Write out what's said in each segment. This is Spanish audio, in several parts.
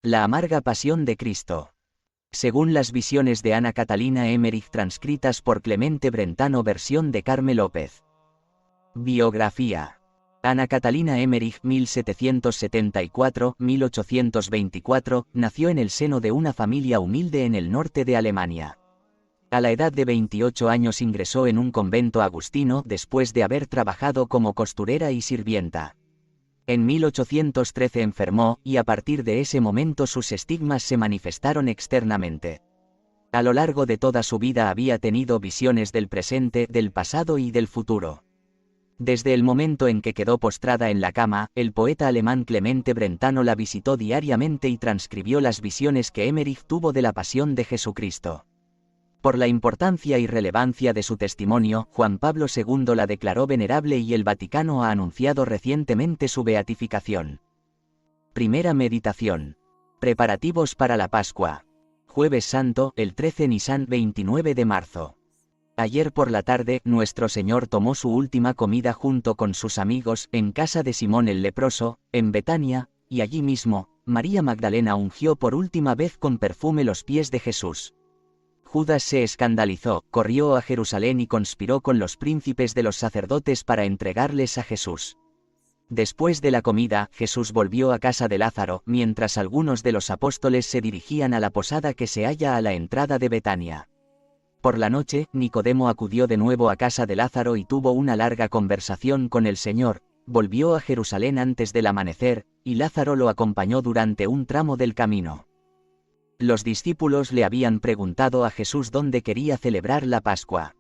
La amarga pasión de Cristo. Según las visiones de Ana Catalina Emmerich transcritas por Clemente Brentano, versión de Carme López. Biografía. Ana Catalina Emmerich 1774-1824, nació en el seno de una familia humilde en el norte de Alemania. A la edad de 28 años ingresó en un convento agustino después de haber trabajado como costurera y sirvienta. En 1813 enfermó, y a partir de ese momento sus estigmas se manifestaron externamente. A lo largo de toda su vida había tenido visiones del presente, del pasado y del futuro. Desde el momento en que quedó postrada en la cama, el poeta alemán Clemente Brentano la visitó diariamente y transcribió las visiones que Emmerich tuvo de la pasión de Jesucristo. Por la importancia y relevancia de su testimonio, Juan Pablo II la declaró venerable y el Vaticano ha anunciado recientemente su beatificación. Primera meditación. Preparativos para la Pascua. Jueves Santo, el 13 Nisan 29 de marzo. Ayer por la tarde, nuestro Señor tomó su última comida junto con sus amigos, en casa de Simón el leproso, en Betania, y allí mismo, María Magdalena ungió por última vez con perfume los pies de Jesús. Judas se escandalizó, corrió a Jerusalén y conspiró con los príncipes de los sacerdotes para entregarles a Jesús. Después de la comida, Jesús volvió a casa de Lázaro, mientras algunos de los apóstoles se dirigían a la posada que se halla a la entrada de Betania. Por la noche, Nicodemo acudió de nuevo a casa de Lázaro y tuvo una larga conversación con el Señor. Volvió a Jerusalén antes del amanecer, y Lázaro lo acompañó durante un tramo del camino. Los discípulos le habían preguntado a Jesús dónde quería celebrar la Pascua.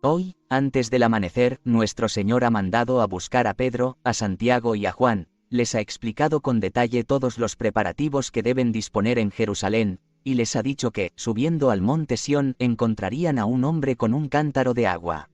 Hoy, antes del amanecer, nuestro Señor ha mandado a buscar a Pedro, a Santiago y a Juan, les ha explicado con detalle todos los preparativos que deben disponer en Jerusalén, y les ha dicho que, subiendo al monte Sión, encontrarían a un hombre con un cántaro de agua.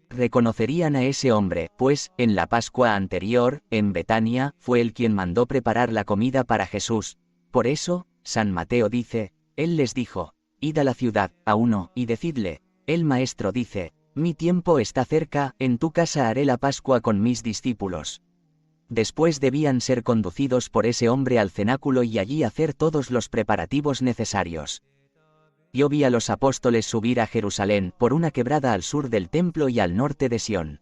Reconocerían a ese hombre, pues, en la Pascua anterior, en Betania, fue él quien mandó preparar la comida para Jesús. Por eso, San Mateo dice, él les dijo, id a la ciudad, a uno, y decidle, el Maestro dice, mi tiempo está cerca, en tu casa haré la Pascua con mis discípulos. Después debían ser conducidos por ese hombre al cenáculo y allí hacer todos los preparativos necesarios. Yo vi a los apóstoles subir a Jerusalén por una quebrada al sur del templo y al norte de Sión.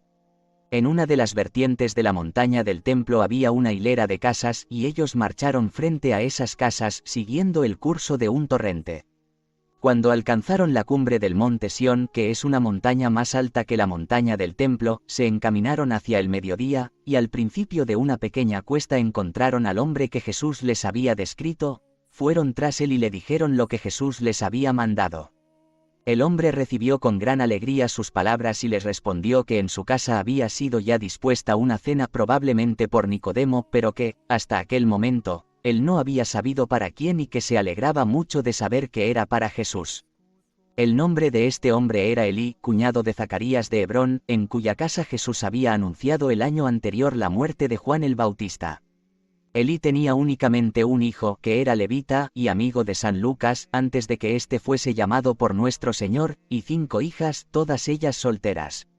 En una de las vertientes de la montaña del templo había una hilera de casas y ellos marcharon frente a esas casas siguiendo el curso de un torrente. Cuando alcanzaron la cumbre del monte Sión, que es una montaña más alta que la montaña del templo, se encaminaron hacia el mediodía, y al principio de una pequeña cuesta encontraron al hombre que Jesús les había descrito, fueron tras él y le dijeron lo que Jesús les había mandado. El hombre recibió con gran alegría sus palabras y les respondió que en su casa había sido ya dispuesta una cena probablemente por Nicodemo, pero que, hasta aquel momento, él no había sabido para quién y que se alegraba mucho de saber que era para Jesús. El nombre de este hombre era Elí, cuñado de Zacarías de Hebrón, en cuya casa Jesús había anunciado el año anterior la muerte de Juan el Bautista. Elí tenía únicamente un hijo, que era levita, y amigo de San Lucas, antes de que éste fuese llamado por nuestro Señor, y 5 hijas, todas ellas solteras.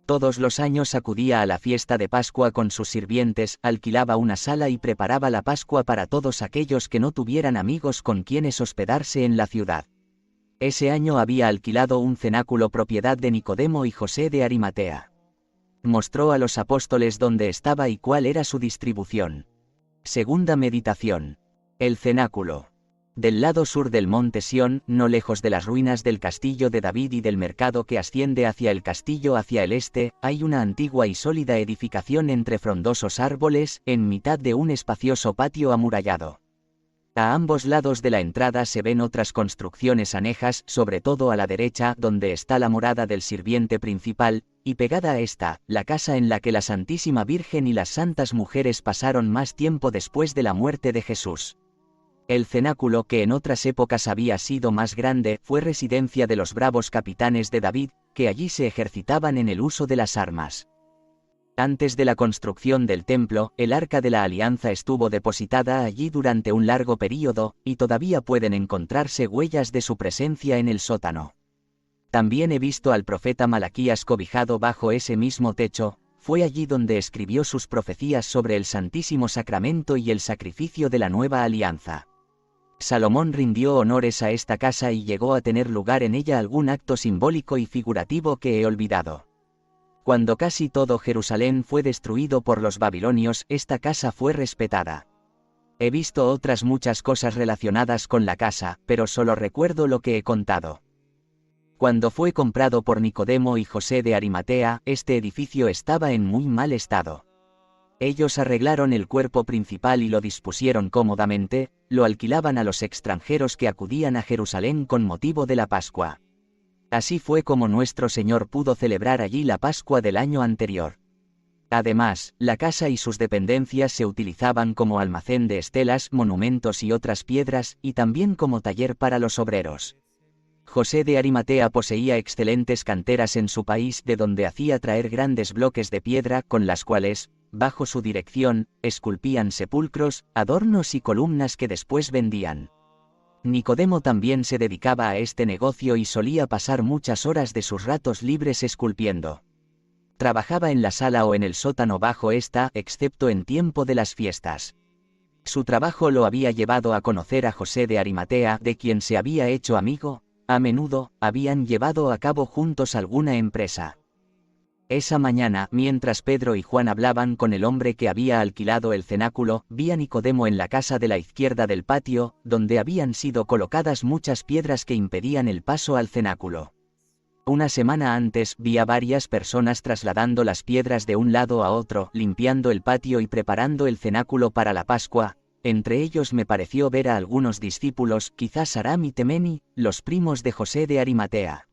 Todos los años acudía a la fiesta de Pascua con sus sirvientes, alquilaba una sala y preparaba la Pascua para todos aquellos que no tuvieran amigos con quienes hospedarse en la ciudad. Ese año había alquilado un cenáculo propiedad de Nicodemo y José de Arimatea. Mostró a los apóstoles dónde estaba y cuál era su distribución. Segunda meditación. El cenáculo. Del lado sur del monte Sión, no lejos de las ruinas del castillo de David y del mercado que asciende hacia el castillo hacia el este, hay una antigua y sólida edificación entre frondosos árboles, en mitad de un espacioso patio amurallado. A ambos lados de la entrada se ven otras construcciones anejas, sobre todo a la derecha, donde está la morada del sirviente principal, y pegada a esta, la casa en la que la Santísima Virgen y las santas mujeres pasaron más tiempo después de la muerte de Jesús. El cenáculo, que en otras épocas había sido más grande, fue residencia de los bravos capitanes de David, que allí se ejercitaban en el uso de las armas. Antes de la construcción del templo, el Arca de la Alianza estuvo depositada allí durante un largo período, y todavía pueden encontrarse huellas de su presencia en el sótano. También he visto al profeta Malaquías cobijado bajo ese mismo techo, fue allí donde escribió sus profecías sobre el Santísimo Sacramento y el sacrificio de la nueva alianza. Salomón rindió honores a esta casa y llegó a tener lugar en ella algún acto simbólico y figurativo que he olvidado. Cuando casi todo Jerusalén fue destruido por los babilonios, esta casa fue respetada. He visto otras muchas cosas relacionadas con la casa, pero solo recuerdo lo que he contado. Cuando fue comprado por Nicodemo y José de Arimatea, este edificio estaba en muy mal estado. Ellos arreglaron el cuerpo principal y lo dispusieron cómodamente, lo alquilaban a los extranjeros que acudían a Jerusalén con motivo de la Pascua. Así fue como nuestro Señor pudo celebrar allí la Pascua del año anterior. Además, la casa y sus dependencias se utilizaban como almacén de estelas, monumentos y otras piedras, y también como taller para los obreros. José de Arimatea poseía excelentes canteras en su país, de donde hacía traer grandes bloques de piedra con las cuales, bajo su dirección, esculpían sepulcros, adornos y columnas que después vendían. Nicodemo también se dedicaba a este negocio y solía pasar muchas horas de sus ratos libres esculpiendo. Trabajaba en la sala o en el sótano bajo esta, excepto en tiempo de las fiestas. Su trabajo lo había llevado a conocer a José de Arimatea, de quien se había hecho amigo. A menudo, habían llevado a cabo juntos alguna empresa. Esa mañana, mientras Pedro y Juan hablaban con el hombre que había alquilado el cenáculo, vi a Nicodemo en la casa de la izquierda del patio, donde habían sido colocadas muchas piedras que impedían el paso al cenáculo. Una semana antes, vi a varias personas trasladando las piedras de un lado a otro, limpiando el patio y preparando el cenáculo para la Pascua. Entre ellos me pareció ver a algunos discípulos, quizás Aram y Temeni, los primos de José de Arimatea.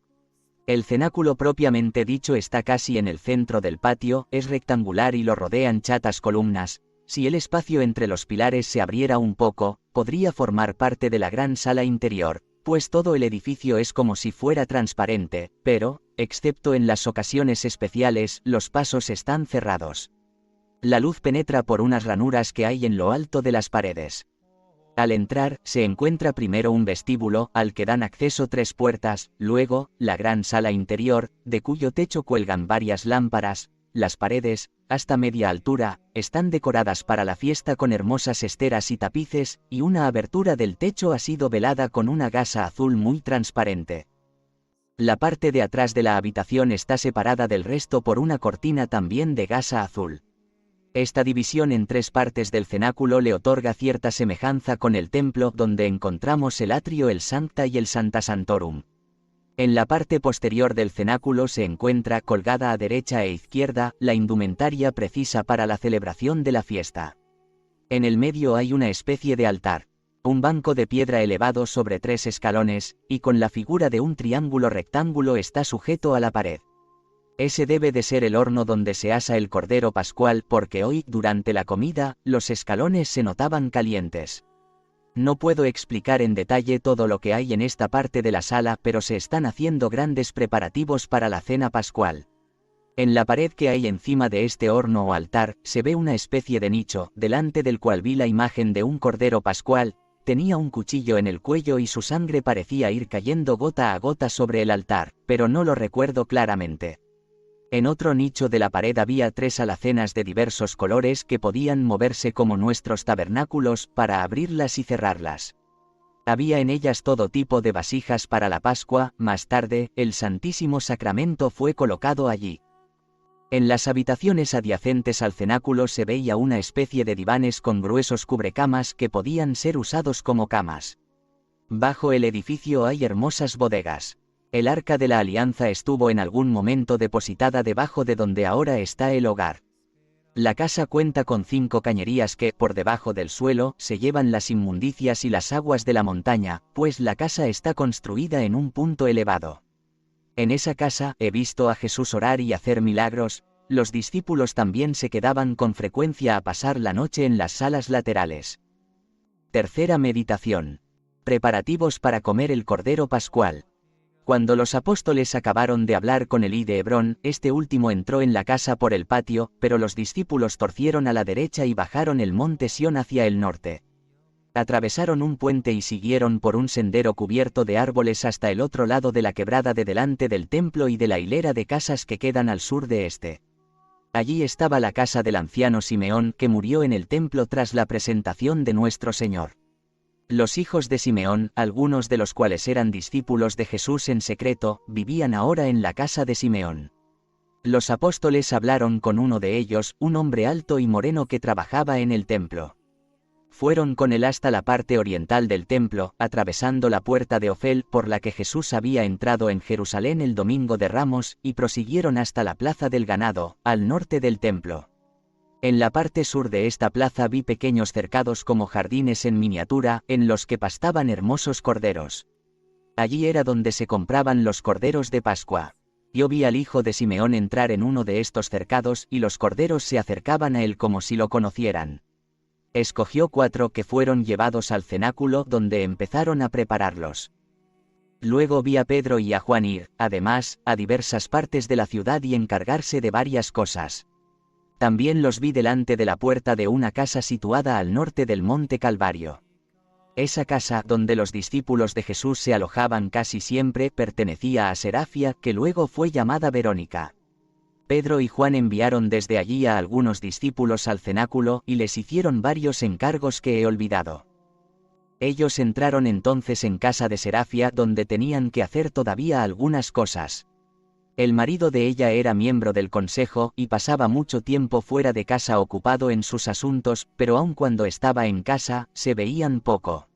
El cenáculo propiamente dicho está casi en el centro del patio, es rectangular y lo rodean chatas columnas. Si el espacio entre los pilares se abriera un poco, podría formar parte de la gran sala interior, pues todo el edificio es como si fuera transparente, pero, excepto en las ocasiones especiales, los pasos están cerrados. La luz penetra por unas ranuras que hay en lo alto de las paredes. Al entrar, se encuentra primero un vestíbulo, al que dan acceso 3 puertas, luego, la gran sala interior, de cuyo techo cuelgan varias lámparas. Las paredes, hasta media altura, están decoradas para la fiesta con hermosas esteras y tapices, y una abertura del techo ha sido velada con una gasa azul muy transparente. La parte de atrás de la habitación está separada del resto por una cortina también de gasa azul. Esta división en 3 partes del cenáculo le otorga cierta semejanza con el templo, donde encontramos el atrio, el Sancta y el Sancta Sanctorum. En la parte posterior del cenáculo se encuentra, colgada a derecha e izquierda, la indumentaria precisa para la celebración de la fiesta. En el medio hay una especie de altar, un banco de piedra elevado sobre 3 escalones, y con la figura de un triángulo rectángulo está sujeto a la pared. Ese debe de ser el horno donde se asa el cordero pascual, porque hoy, durante la comida, los escalones se notaban calientes. No puedo explicar en detalle todo lo que hay en esta parte de la sala, pero se están haciendo grandes preparativos para la cena pascual. En la pared que hay encima de este horno o altar, se ve una especie de nicho, delante del cual vi la imagen de un cordero pascual. Tenía un cuchillo en el cuello y su sangre parecía ir cayendo gota a gota sobre el altar, pero no lo recuerdo claramente. En otro nicho de la pared había 3 alacenas de diversos colores que podían moverse como nuestros tabernáculos, para abrirlas y cerrarlas. Había en ellas todo tipo de vasijas para la Pascua. Más tarde, el Santísimo Sacramento fue colocado allí. En las habitaciones adyacentes al cenáculo se veía una especie de divanes con gruesos cubrecamas que podían ser usados como camas. Bajo el edificio hay hermosas bodegas. El Arca de la Alianza estuvo en algún momento depositada debajo de donde ahora está el hogar. La casa cuenta con 5 cañerías que, por debajo del suelo, se llevan las inmundicias y las aguas de la montaña, pues la casa está construida en un punto elevado. En esa casa he visto a Jesús orar y hacer milagros. Los discípulos también se quedaban con frecuencia a pasar la noche en las salas laterales. Tercera meditación. Preparativos para comer el Cordero Pascual. Cuando los apóstoles acabaron de hablar con Elí de Hebrón, este último entró en la casa por el patio, pero los discípulos torcieron a la derecha y bajaron el monte Sión hacia el norte. Atravesaron un puente y siguieron por un sendero cubierto de árboles hasta el otro lado de la quebrada de delante del templo y de la hilera de casas que quedan al sur de este. Allí estaba la casa del anciano Simeón, que murió en el templo tras la presentación de nuestro Señor. Los hijos de Simeón, algunos de los cuales eran discípulos de Jesús en secreto, vivían ahora en la casa de Simeón. Los apóstoles hablaron con uno de ellos, un hombre alto y moreno que trabajaba en el templo. Fueron con él hasta la parte oriental del templo, atravesando la puerta de Ofel por la que Jesús había entrado en Jerusalén el domingo de Ramos, y prosiguieron hasta la plaza del ganado, al norte del templo. En la parte sur de esta plaza vi pequeños cercados como jardines en miniatura, en los que pastaban hermosos corderos. Allí era donde se compraban los corderos de Pascua. Yo vi al hijo de Simeón entrar en uno de estos cercados y los corderos se acercaban a él como si lo conocieran. Escogió 4 que fueron llevados al cenáculo donde empezaron a prepararlos. Luego vi a Pedro y a Juan ir, además, a diversas partes de la ciudad y encargarse de varias cosas. También los vi delante de la puerta de una casa situada al norte del monte Calvario. Esa casa, donde los discípulos de Jesús se alojaban casi siempre, pertenecía a Serafia, que luego fue llamada Verónica. Pedro y Juan enviaron desde allí a algunos discípulos al cenáculo y les hicieron varios encargos que he olvidado. Ellos entraron entonces en casa de Serafia, donde tenían que hacer todavía algunas cosas. El marido de ella era miembro del consejo y pasaba mucho tiempo fuera de casa ocupado en sus asuntos, pero aun cuando estaba en casa, se veían poco.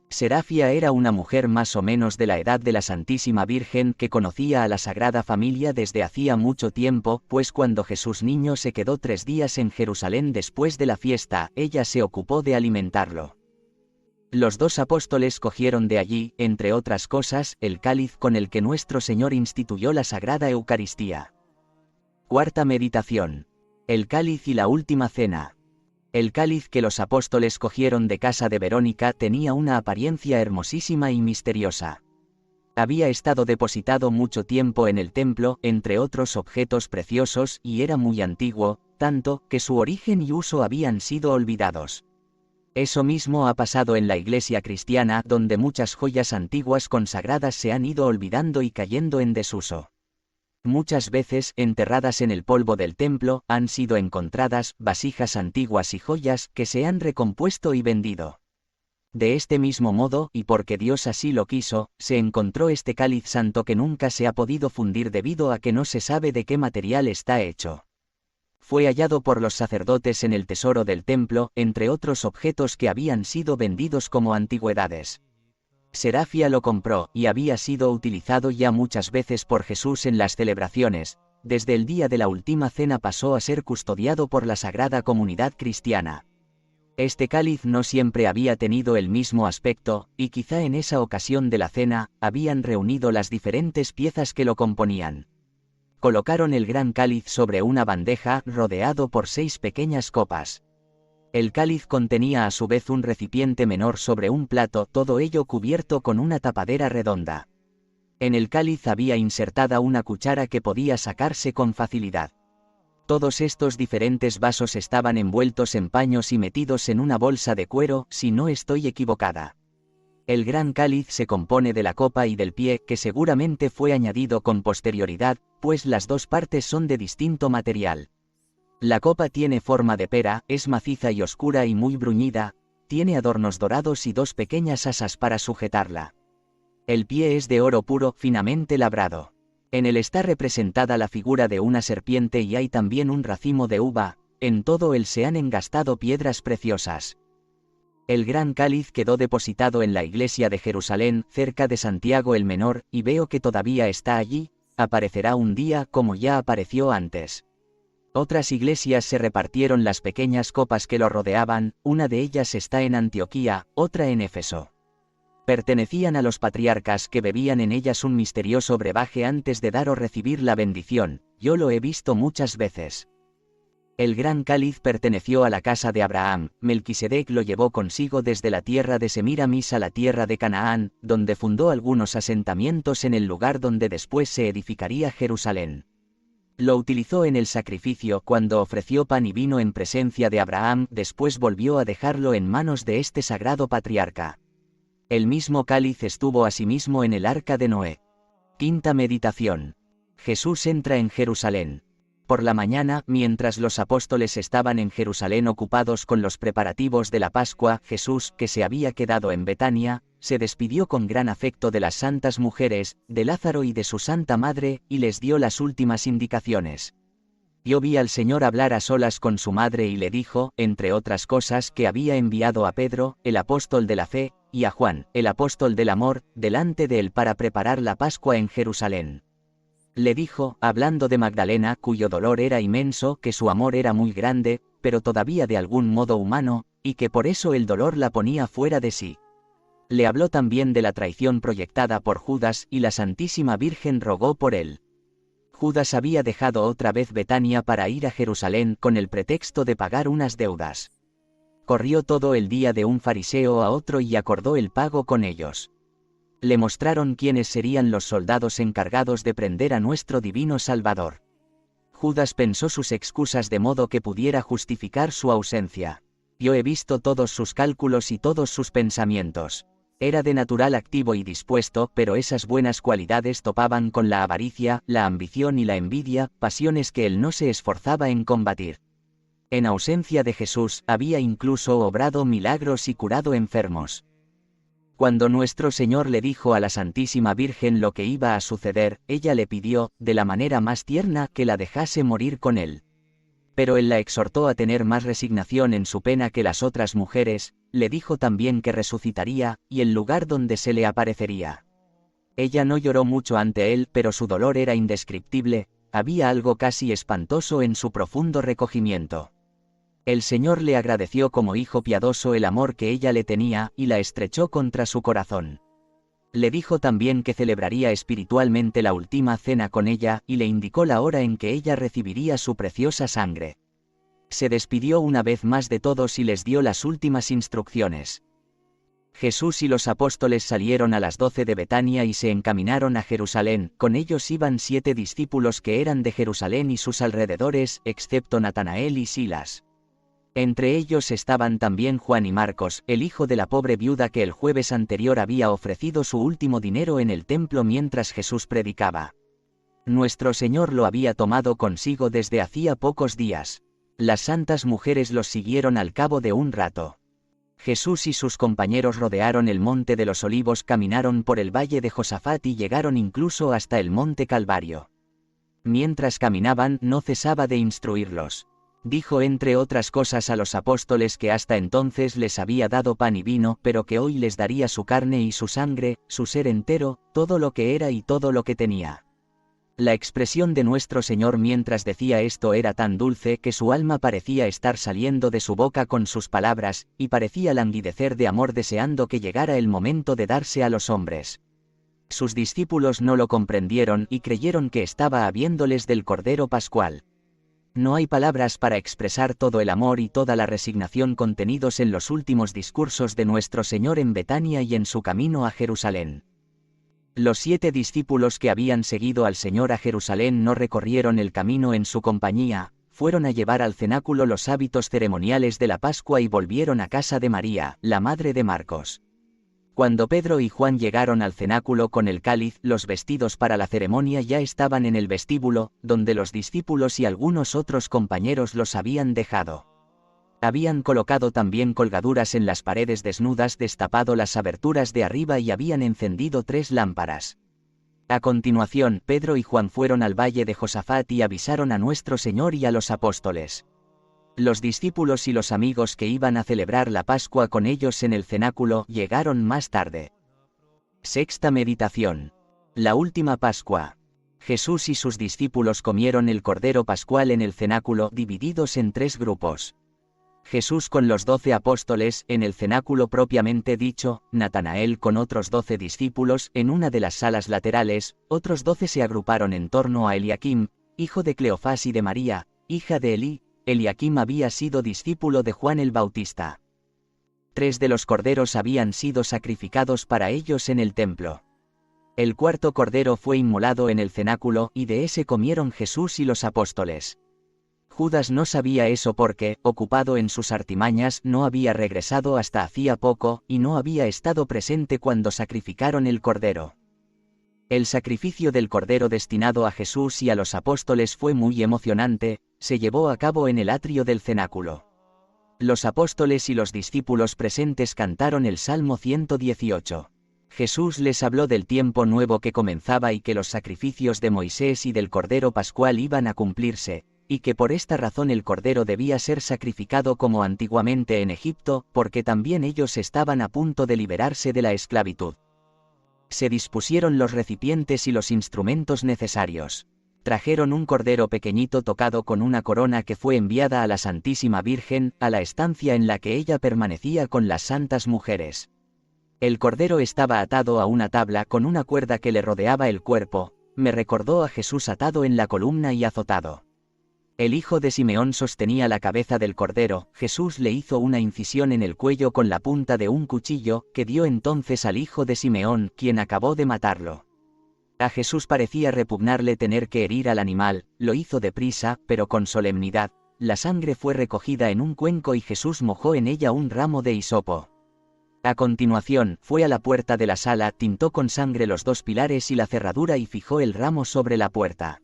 Serafia era una mujer más o menos de la edad de la Santísima Virgen que conocía a la Sagrada Familia desde hacía mucho tiempo, pues cuando Jesús niño se quedó 3 días en Jerusalén después de la fiesta, ella se ocupó de alimentarlo. Los 2 apóstoles cogieron de allí, entre otras cosas, el cáliz con el que nuestro Señor instituyó la Sagrada Eucaristía. Cuarta meditación. El cáliz y la última cena. El cáliz que los apóstoles cogieron de casa de Verónica tenía una apariencia hermosísima y misteriosa. Había estado depositado mucho tiempo en el templo, entre otros objetos preciosos, y era muy antiguo, tanto que su origen y uso habían sido olvidados. Eso mismo ha pasado en la Iglesia cristiana, donde muchas joyas antiguas consagradas se han ido olvidando y cayendo en desuso. Muchas veces, enterradas en el polvo del templo, han sido encontradas vasijas antiguas y joyas que se han recompuesto y vendido. De este mismo modo, y porque Dios así lo quiso, se encontró este cáliz santo que nunca se ha podido fundir debido a que no se sabe de qué material está hecho. Fue hallado por los sacerdotes en el tesoro del templo, entre otros objetos que habían sido vendidos como antigüedades. Serafia lo compró, y había sido utilizado ya muchas veces por Jesús en las celebraciones. Desde el día de la última cena pasó a ser custodiado por la Sagrada Comunidad Cristiana. Este cáliz no siempre había tenido el mismo aspecto, y quizá en esa ocasión de la cena, habían reunido las diferentes piezas que lo componían. Colocaron el gran cáliz sobre una bandeja, rodeado por 6 pequeñas copas. El cáliz contenía a su vez un recipiente menor sobre un plato, todo ello cubierto con una tapadera redonda. En el cáliz había insertada una cuchara que podía sacarse con facilidad. Todos estos diferentes vasos estaban envueltos en paños y metidos en una bolsa de cuero, si no estoy equivocada. El gran cáliz se compone de la copa y del pie, que seguramente fue añadido con posterioridad, pues las 2 partes son de distinto material. La copa tiene forma de pera, es maciza y oscura y muy bruñida, tiene adornos dorados y 2 pequeñas asas para sujetarla. El pie es de oro puro, finamente labrado. En él está representada la figura de una serpiente y hay también un racimo de uva, en todo él se han engastado piedras preciosas. El gran cáliz quedó depositado en la iglesia de Jerusalén, cerca de Santiago el Menor, y veo que todavía está allí, aparecerá un día como ya apareció antes. Otras iglesias se repartieron las pequeñas copas que lo rodeaban, una de ellas está en Antioquía, otra en Éfeso. Pertenecían a los patriarcas que bebían en ellas un misterioso brebaje antes de dar o recibir la bendición, yo lo he visto muchas veces. El gran cáliz perteneció a la casa de Abraham, Melquisedec lo llevó consigo desde la tierra de Semiramis a la tierra de Canaán, donde fundó algunos asentamientos en el lugar donde después se edificaría Jerusalén. Lo utilizó en el sacrificio cuando ofreció pan y vino en presencia de Abraham, después volvió a dejarlo en manos de este sagrado patriarca. El mismo cáliz estuvo asimismo en el arca de Noé. Quinta meditación. Jesús entra en Jerusalén. Por la mañana, mientras los apóstoles estaban en Jerusalén ocupados con los preparativos de la Pascua, Jesús, que se había quedado en Betania, se despidió con gran afecto de las santas mujeres, de Lázaro y de su santa madre, y les dio las últimas indicaciones. Yo vi al Señor hablar a solas con su madre y le dijo, entre otras cosas, que había enviado a Pedro, el apóstol de la fe, y a Juan, el apóstol del amor, delante de él para preparar la Pascua en Jerusalén. Le dijo, hablando de Magdalena, cuyo dolor era inmenso, que su amor era muy grande, pero todavía de algún modo humano, y que por eso el dolor la ponía fuera de sí. Le habló también de la traición proyectada por Judas, y la Santísima Virgen rogó por él. Judas había dejado otra vez Betania para ir a Jerusalén con el pretexto de pagar unas deudas. Corrió todo el día de un fariseo a otro y acordó el pago con ellos. Le mostraron quiénes serían los soldados encargados de prender a nuestro divino Salvador. Judas pensó sus excusas de modo que pudiera justificar su ausencia. Yo he visto todos sus cálculos y todos sus pensamientos. Era de natural activo y dispuesto, pero esas buenas cualidades topaban con la avaricia, la ambición y la envidia, pasiones que él no se esforzaba en combatir. En ausencia de Jesús, había incluso obrado milagros y curado enfermos. Cuando nuestro Señor le dijo a la Santísima Virgen lo que iba a suceder, ella le pidió, de la manera más tierna, que la dejase morir con él. Pero él la exhortó a tener más resignación en su pena que las otras mujeres, le dijo también que resucitaría, y el lugar donde se le aparecería. Ella no lloró mucho ante él, pero su dolor era indescriptible, había algo casi espantoso en su profundo recogimiento. El Señor le agradeció como hijo piadoso el amor que ella le tenía, y la estrechó contra su corazón. Le dijo también que celebraría espiritualmente la última cena con ella, y le indicó la hora en que ella recibiría su preciosa sangre. Se despidió una vez más de todos y les dio las últimas instrucciones. Jesús y los apóstoles salieron a las 12 de Betania y se encaminaron a Jerusalén, con ellos iban 7 discípulos que eran de Jerusalén y sus alrededores, excepto Natanael y Silas. Entre ellos estaban también Juan y Marcos, el hijo de la pobre viuda que el jueves anterior había ofrecido su último dinero en el templo mientras Jesús predicaba. Nuestro Señor lo había tomado consigo desde hacía pocos días. Las santas mujeres los siguieron al cabo de un rato. Jesús y sus compañeros rodearon el monte de los Olivos, caminaron por el valle de Josafat y llegaron incluso hasta el monte Calvario. Mientras caminaban, no cesaba de instruirlos. Dijo entre otras cosas a los apóstoles que hasta entonces les había dado pan y vino, pero que hoy les daría su carne y su sangre, su ser entero, todo lo que era y todo lo que tenía. La expresión de nuestro Señor mientras decía esto era tan dulce que su alma parecía estar saliendo de su boca con sus palabras, y parecía languidecer de amor deseando que llegara el momento de darse a los hombres. Sus discípulos no lo comprendieron y creyeron que estaba habiéndoles del Cordero Pascual. No hay palabras para expresar todo el amor y toda la resignación contenidos en los últimos discursos de nuestro Señor en Betania y en su camino a Jerusalén. Los 7 discípulos que habían seguido al Señor a Jerusalén no recorrieron el camino en su compañía, fueron a llevar al cenáculo los hábitos ceremoniales de la Pascua y volvieron a casa de María, la madre de Marcos. Cuando Pedro y Juan llegaron al cenáculo con el cáliz, los vestidos para la ceremonia ya estaban en el vestíbulo, donde los discípulos y algunos otros compañeros los habían dejado. Habían colocado también colgaduras en las paredes desnudas, destapado las aberturas de arriba y habían encendido 3 lámparas. A continuación, Pedro y Juan fueron al valle de Josafat y avisaron a nuestro Señor y a los apóstoles. Los discípulos y los amigos que iban a celebrar la Pascua con ellos en el cenáculo llegaron más tarde. Sexta meditación. La última Pascua. Jesús y sus discípulos comieron el Cordero Pascual en el cenáculo, divididos en 3 grupos. Jesús con los 12 apóstoles, en el cenáculo propiamente dicho, Natanael con otros 12 discípulos, en una de las salas laterales, otros 12 se agruparon en torno a Eliaquim, hijo de Cleofás y de María, hija de Elí. Eliaquim había sido discípulo de Juan el Bautista. 3 de los corderos habían sido sacrificados para ellos en el templo. El 4º cordero fue inmolado en el cenáculo, y de ese comieron Jesús y los apóstoles. Judas no sabía eso porque, ocupado en sus artimañas, no había regresado hasta hacía poco, y no había estado presente cuando sacrificaron el cordero. El sacrificio del cordero destinado a Jesús y a los apóstoles fue muy emocionante, se llevó a cabo en el atrio del cenáculo. Los apóstoles y los discípulos presentes cantaron el Salmo 118. Jesús les habló del tiempo nuevo que comenzaba y que los sacrificios de Moisés y del Cordero Pascual iban a cumplirse, y que por esta razón el Cordero debía ser sacrificado como antiguamente en Egipto, porque también ellos estaban a punto de liberarse de la esclavitud. Se dispusieron los recipientes y los instrumentos necesarios. Trajeron un cordero pequeñito tocado con una corona que fue enviada a la Santísima Virgen, a la estancia en la que ella permanecía con las santas mujeres. El cordero estaba atado a una tabla con una cuerda que le rodeaba el cuerpo, me recordó a Jesús atado en la columna y azotado. El hijo de Simeón sostenía la cabeza del cordero, Jesús le hizo una incisión en el cuello con la punta de un cuchillo, que dio entonces al hijo de Simeón, quien acabó de matarlo. A Jesús parecía repugnarle tener que herir al animal, lo hizo deprisa, pero con solemnidad, la sangre fue recogida en un cuenco y Jesús mojó en ella un ramo de hisopo. A continuación, fue a la puerta de la sala, tintó con sangre los dos pilares y la cerradura y fijó el ramo sobre la puerta.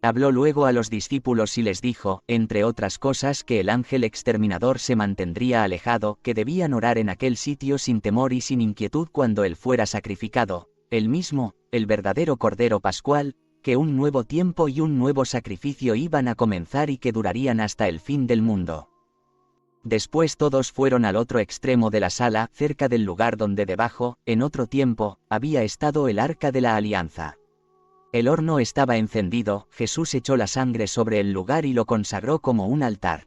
Habló luego a los discípulos y les dijo, entre otras cosas, que el ángel exterminador se mantendría alejado, que debían orar en aquel sitio sin temor y sin inquietud cuando él fuera sacrificado, él mismo, el verdadero Cordero Pascual, que un nuevo tiempo y un nuevo sacrificio iban a comenzar y que durarían hasta el fin del mundo. Después todos fueron al otro extremo de la sala, cerca del lugar donde debajo, en otro tiempo, había estado el arca de la alianza. El horno estaba encendido, Jesús echó la sangre sobre el lugar y lo consagró como un altar.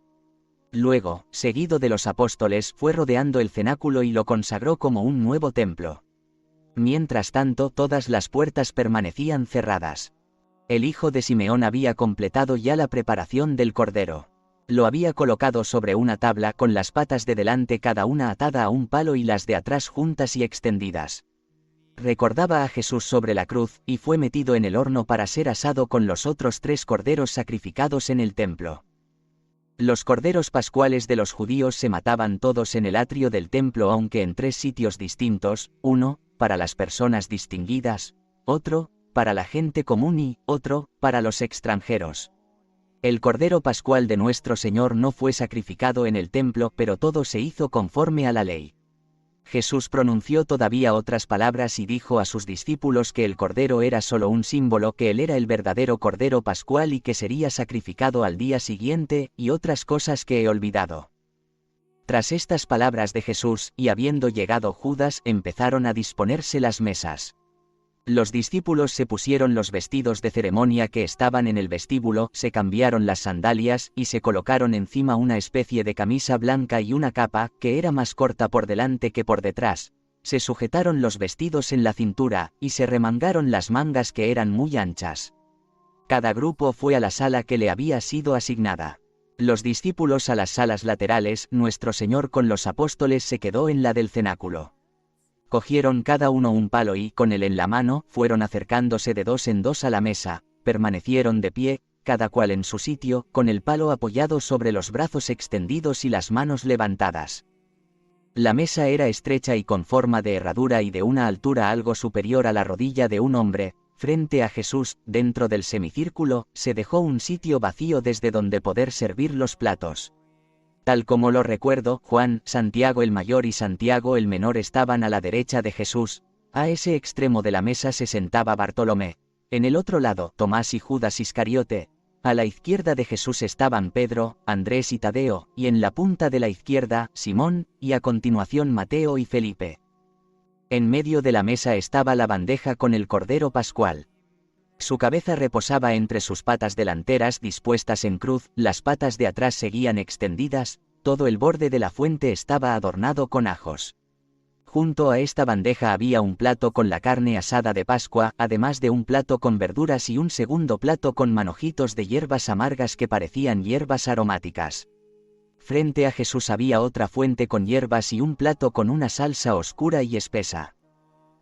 Luego, seguido de los apóstoles, fue rodeando el cenáculo y lo consagró como un nuevo templo. Mientras tanto, todas las puertas permanecían cerradas. El hijo de Simeón había completado ya la preparación del cordero. Lo había colocado sobre una tabla con las patas de delante cada una atada a un palo y las de atrás juntas y extendidas. Recordaba a Jesús sobre la cruz, y fue metido en el horno para ser asado con los otros 3 corderos sacrificados en el templo. Los corderos pascuales de los judíos se mataban todos en el atrio del templo, aunque en 3 sitios distintos, uno, para las personas distinguidas, otro, para la gente común y, otro, para los extranjeros. El cordero pascual de nuestro Señor no fue sacrificado en el templo, pero todo se hizo conforme a la ley. Jesús pronunció todavía otras palabras y dijo a sus discípulos que el cordero era solo un símbolo, que él era el verdadero cordero pascual y que sería sacrificado al día siguiente, y otras cosas que he olvidado. Tras estas palabras de Jesús, y habiendo llegado Judas, empezaron a disponerse las mesas. Los discípulos se pusieron los vestidos de ceremonia que estaban en el vestíbulo, se cambiaron las sandalias, y se colocaron encima una especie de camisa blanca y una capa, que era más corta por delante que por detrás. Se sujetaron los vestidos en la cintura, y se remangaron las mangas que eran muy anchas. Cada grupo fue a la sala que le había sido asignada. Los discípulos a las salas laterales, nuestro Señor con los apóstoles se quedó en la del cenáculo. Cogieron cada uno un palo y, con él en la mano, fueron acercándose de 2 en 2 a la mesa, permanecieron de pie, cada cual en su sitio, con el palo apoyado sobre los brazos extendidos y las manos levantadas. La mesa era estrecha y con forma de herradura y de una altura algo superior a la rodilla de un hombre. Frente a Jesús, dentro del semicírculo, se dejó un sitio vacío desde donde poder servir los platos. Tal como lo recuerdo, Juan, Santiago el mayor y Santiago el menor estaban a la derecha de Jesús. A ese extremo de la mesa se sentaba Bartolomé. En el otro lado, Tomás y Judas Iscariote. A la izquierda de Jesús estaban Pedro, Andrés y Tadeo, y en la punta de la izquierda, Simón, y a continuación Mateo y Felipe. En medio de la mesa estaba la bandeja con el cordero pascual. Su cabeza reposaba entre sus patas delanteras dispuestas en cruz, las patas de atrás seguían extendidas, todo el borde de la fuente estaba adornado con ajos. Junto a esta bandeja había un plato con la carne asada de Pascua, además de un plato con verduras y un segundo plato con manojitos de hierbas amargas que parecían hierbas aromáticas. Frente a Jesús había otra fuente con hierbas y un plato con una salsa oscura y espesa.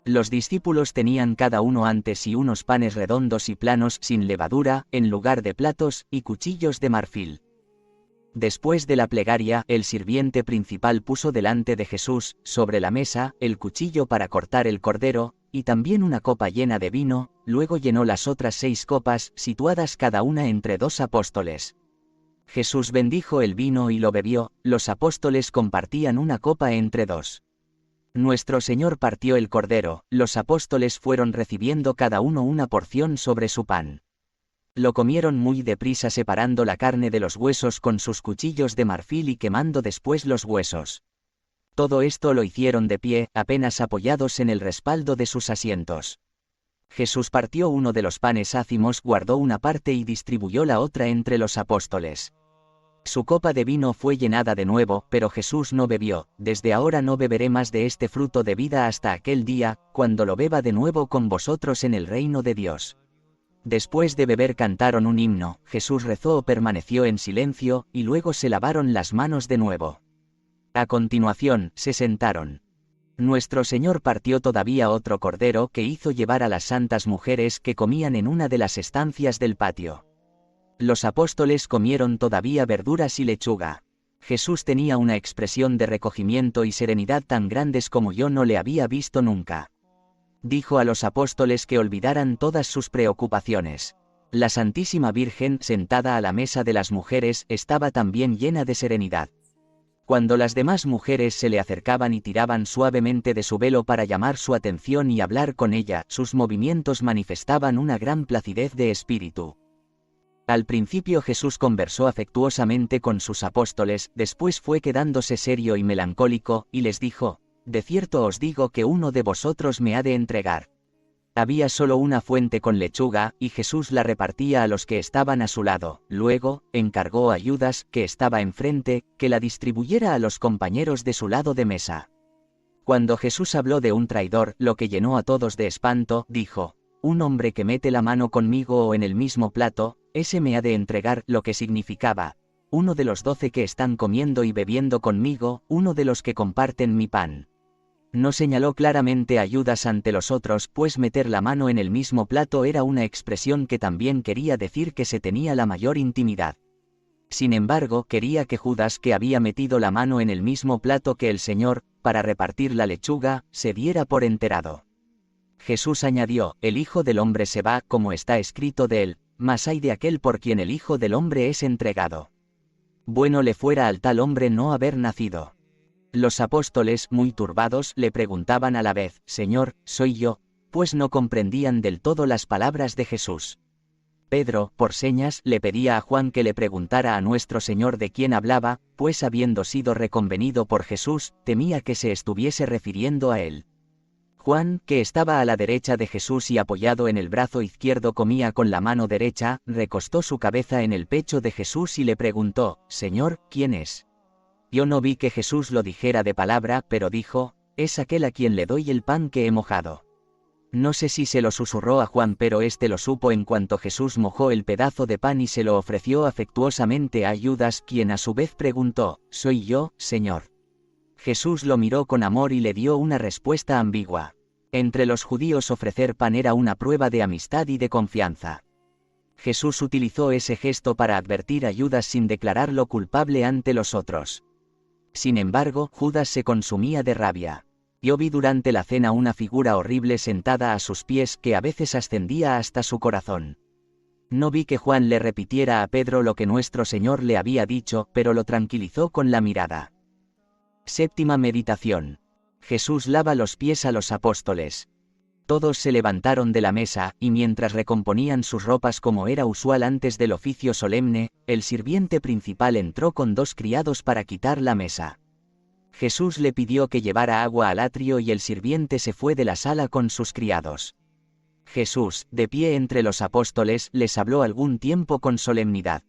Los discípulos tenían cada uno ante sí unos panes redondos y planos sin levadura, en lugar de platos, y cuchillos de marfil. Después de la plegaria, el sirviente principal puso delante de Jesús, sobre la mesa, el cuchillo para cortar el cordero, y también una copa llena de vino, luego llenó las otras 6 copas, situadas cada una entre 2 apóstoles. Jesús bendijo el vino y lo bebió, los apóstoles compartían una copa entre 2. Nuestro Señor partió el cordero, los apóstoles fueron recibiendo cada uno una porción sobre su pan. Lo comieron muy deprisa separando la carne de los huesos con sus cuchillos de marfil y quemando después los huesos. Todo esto lo hicieron de pie, apenas apoyados en el respaldo de sus asientos. Jesús partió uno de los panes ácimos, guardó una parte y distribuyó la otra entre los apóstoles. Su copa de vino fue llenada de nuevo, pero Jesús no bebió. Desde ahora no beberé más de este fruto de vida hasta aquel día, cuando lo beba de nuevo con vosotros en el reino de Dios. Después de beber cantaron un himno, Jesús rezó o permaneció en silencio, y luego se lavaron las manos de nuevo. A continuación, se sentaron. Nuestro Señor partió todavía otro cordero que hizo llevar a las santas mujeres que comían en una de las estancias del patio. Los apóstoles comieron todavía verduras y lechuga. Jesús tenía una expresión de recogimiento y serenidad tan grandes como yo no le había visto nunca. Dijo a los apóstoles que olvidaran todas sus preocupaciones. La Santísima Virgen, sentada a la mesa de las mujeres, estaba también llena de serenidad. Cuando las demás mujeres se le acercaban y tiraban suavemente de su velo para llamar su atención y hablar con ella, sus movimientos manifestaban una gran placidez de espíritu. Al principio Jesús conversó afectuosamente con sus apóstoles, después fue quedándose serio y melancólico, y les dijo: «De cierto os digo que uno de vosotros me ha de entregar». Había solo una fuente con lechuga, y Jesús la repartía a los que estaban a su lado. Luego, encargó a Judas, que estaba enfrente, que la distribuyera a los compañeros de su lado de mesa. Cuando Jesús habló de un traidor, lo que llenó a todos de espanto, dijo: «Un hombre que mete la mano conmigo o en el mismo plato, ese me ha de entregar», lo que significaba: uno de los 12 que están comiendo y bebiendo conmigo, uno de los que comparten mi pan. No señaló claramente a Judas ante los otros, pues meter la mano en el mismo plato era una expresión que también quería decir que se tenía la mayor intimidad. Sin embargo, quería que Judas, que había metido la mano en el mismo plato que el Señor, para repartir la lechuga, se diera por enterado. Jesús añadió: «El Hijo del Hombre se va, como está escrito de él, mas ay de aquel por quien el Hijo del Hombre es entregado. Bueno le fuera al tal hombre no haber nacido». Los apóstoles, muy turbados, le preguntaban a la vez: «Señor, ¿soy yo?», pues no comprendían del todo las palabras de Jesús. Pedro, por señas, le pedía a Juan que le preguntara a nuestro Señor de quién hablaba, pues habiendo sido reconvenido por Jesús, temía que se estuviese refiriendo a él. Juan, que estaba a la derecha de Jesús y apoyado en el brazo izquierdo comía con la mano derecha, recostó su cabeza en el pecho de Jesús y le preguntó: «Señor, ¿quién es?». Yo no vi que Jesús lo dijera de palabra, pero dijo: «Es aquel a quien le doy el pan que he mojado». No sé si se lo susurró a Juan, pero éste lo supo en cuanto Jesús mojó el pedazo de pan y se lo ofreció afectuosamente a Judas, quien a su vez preguntó: «¿Soy yo, Señor?». Jesús lo miró con amor y le dio una respuesta ambigua. Entre los judíos ofrecer pan era una prueba de amistad y de confianza. Jesús utilizó ese gesto para advertir a Judas sin declararlo culpable ante los otros. Sin embargo, Judas se consumía de rabia. Yo vi durante la cena una figura horrible sentada a sus pies que a veces ascendía hasta su corazón. No vi que Juan le repitiera a Pedro lo que nuestro Señor le había dicho, pero lo tranquilizó con la mirada. Séptima meditación. Jesús lava los pies a los apóstoles. Todos se levantaron de la mesa, y mientras recomponían sus ropas como era usual antes del oficio solemne, el sirviente principal entró con 2 criados para quitar la mesa. Jesús le pidió que llevara agua al atrio y el sirviente se fue de la sala con sus criados. Jesús, de pie entre los apóstoles, les habló algún tiempo con solemnidad.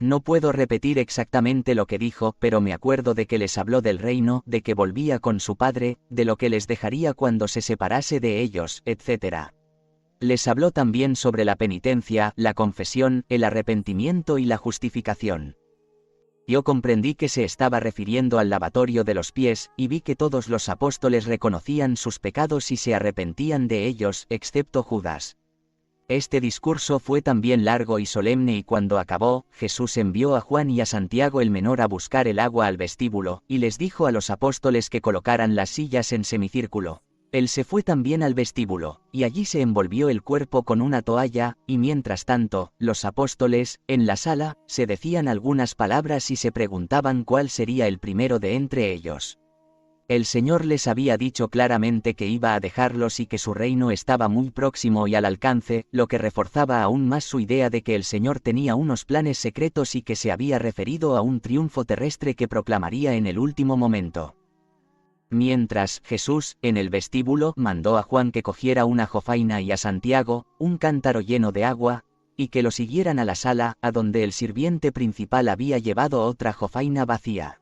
No puedo repetir exactamente lo que dijo, pero me acuerdo de que les habló del reino, de que volvía con su Padre, de lo que les dejaría cuando se separase de ellos, etc. Les habló también sobre la penitencia, la confesión, el arrepentimiento y la justificación. Yo comprendí que se estaba refiriendo al lavatorio de los pies, y vi que todos los apóstoles reconocían sus pecados y se arrepentían de ellos, excepto Judas. Este discurso fue también largo y solemne y cuando acabó, Jesús envió a Juan y a Santiago el menor a buscar el agua al vestíbulo, y les dijo a los apóstoles que colocaran las sillas en semicírculo. Él se fue también al vestíbulo, y allí se envolvió el cuerpo con una toalla, y mientras tanto, los apóstoles, en la sala, se decían algunas palabras y se preguntaban cuál sería el primero de entre ellos. El Señor les había dicho claramente que iba a dejarlos y que su reino estaba muy próximo y al alcance, lo que reforzaba aún más su idea de que el Señor tenía unos planes secretos y que se había referido a un triunfo terrestre que proclamaría en el último momento. Mientras, Jesús, en el vestíbulo, mandó a Juan que cogiera una jofaina y a Santiago, un cántaro lleno de agua, y que lo siguieran a la sala, a donde el sirviente principal había llevado otra jofaina vacía.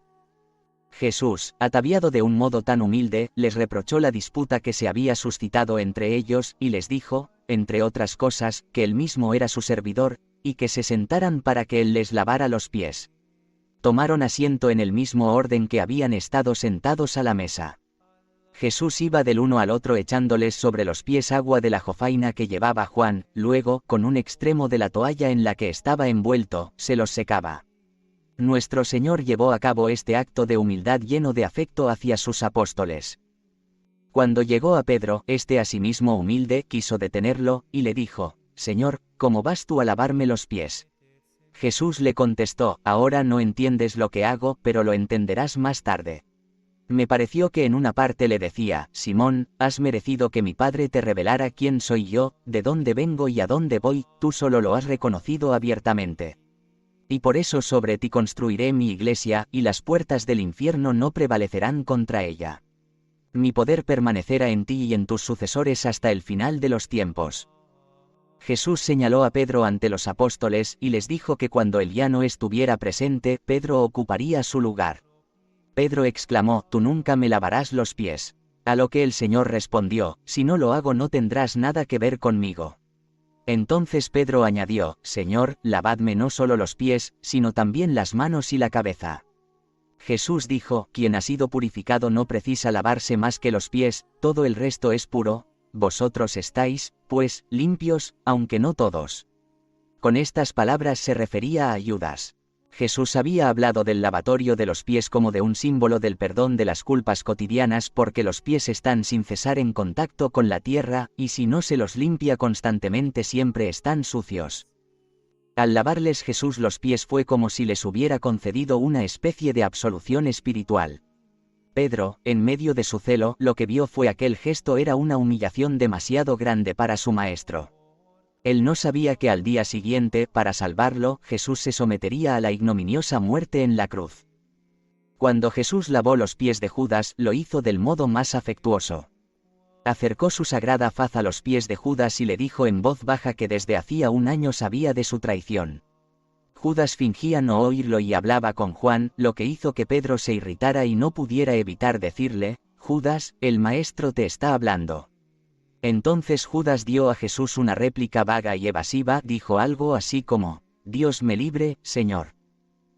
Jesús, ataviado de un modo tan humilde, les reprochó la disputa que se había suscitado entre ellos, y les dijo, entre otras cosas, que él mismo era su servidor, y que se sentaran para que él les lavara los pies. Tomaron asiento en el mismo orden que habían estado sentados a la mesa. Jesús iba del uno al otro echándoles sobre los pies agua de la jofaina que llevaba Juan, luego, con un extremo de la toalla en la que estaba envuelto, se los secaba. Nuestro Señor llevó a cabo este acto de humildad lleno de afecto hacia sus apóstoles. Cuando llegó a Pedro, este asimismo humilde, quiso detenerlo, y le dijo, «Señor, ¿cómo vas tú a lavarme los pies?» Jesús le contestó, «Ahora no entiendes lo que hago, pero lo entenderás más tarde». Me pareció que en una parte le decía, «Simón, has merecido que mi Padre te revelara quién soy yo, de dónde vengo y a dónde voy, tú solo lo has reconocido abiertamente. Y por eso sobre ti construiré mi iglesia, y las puertas del infierno no prevalecerán contra ella. Mi poder permanecerá en ti y en tus sucesores hasta el final de los tiempos». Jesús señaló a Pedro ante los apóstoles y les dijo que cuando él ya no estuviera presente, Pedro ocuparía su lugar. Pedro exclamó, «Tú nunca me lavarás los pies». A lo que el Señor respondió, «Si no lo hago no tendrás nada que ver conmigo». Entonces Pedro añadió, «Señor, lavadme no solo los pies, sino también las manos y la cabeza». Jesús dijo, «Quien ha sido purificado no precisa lavarse más que los pies, todo el resto es puro. Vosotros estáis, pues, limpios, aunque no todos». Con estas palabras se refería a Judas. Jesús había hablado del lavatorio de los pies como de un símbolo del perdón de las culpas cotidianas porque los pies están sin cesar en contacto con la tierra, y si no se los limpia constantemente siempre están sucios. Al lavarles Jesús los pies fue como si les hubiera concedido una especie de absolución espiritual. Pedro, en medio de su celo, lo que vio fue aquel gesto era una humillación demasiado grande para su maestro. Él no sabía que al día siguiente, para salvarlo, Jesús se sometería a la ignominiosa muerte en la cruz. Cuando Jesús lavó los pies de Judas, lo hizo del modo más afectuoso. Acercó su sagrada faz a los pies de Judas y le dijo en voz baja que desde hacía un año sabía de su traición. Judas fingía no oírlo y hablaba con Juan, lo que hizo que Pedro se irritara y no pudiera evitar decirle, «Judas, el Maestro te está hablando». Entonces Judas dio a Jesús una réplica vaga y evasiva, dijo algo así como, «Dios me libre, Señor».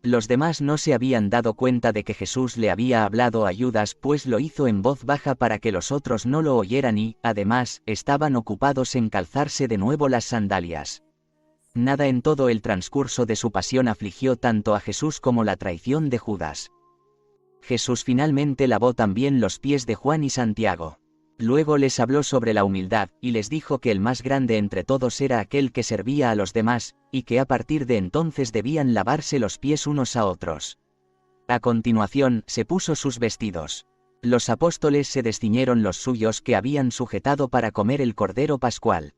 Los demás no se habían dado cuenta de que Jesús le había hablado a Judas, pues lo hizo en voz baja para que los otros no lo oyeran y, además, estaban ocupados en calzarse de nuevo las sandalias. Nada en todo el transcurso de su pasión afligió tanto a Jesús como la traición de Judas. Jesús finalmente lavó también los pies de Juan y Santiago. Luego les habló sobre la humildad, y les dijo que el más grande entre todos era aquel que servía a los demás, y que a partir de entonces debían lavarse los pies unos a otros. A continuación, se puso sus vestidos. Los apóstoles se desciñeron los suyos que habían sujetado para comer el cordero pascual.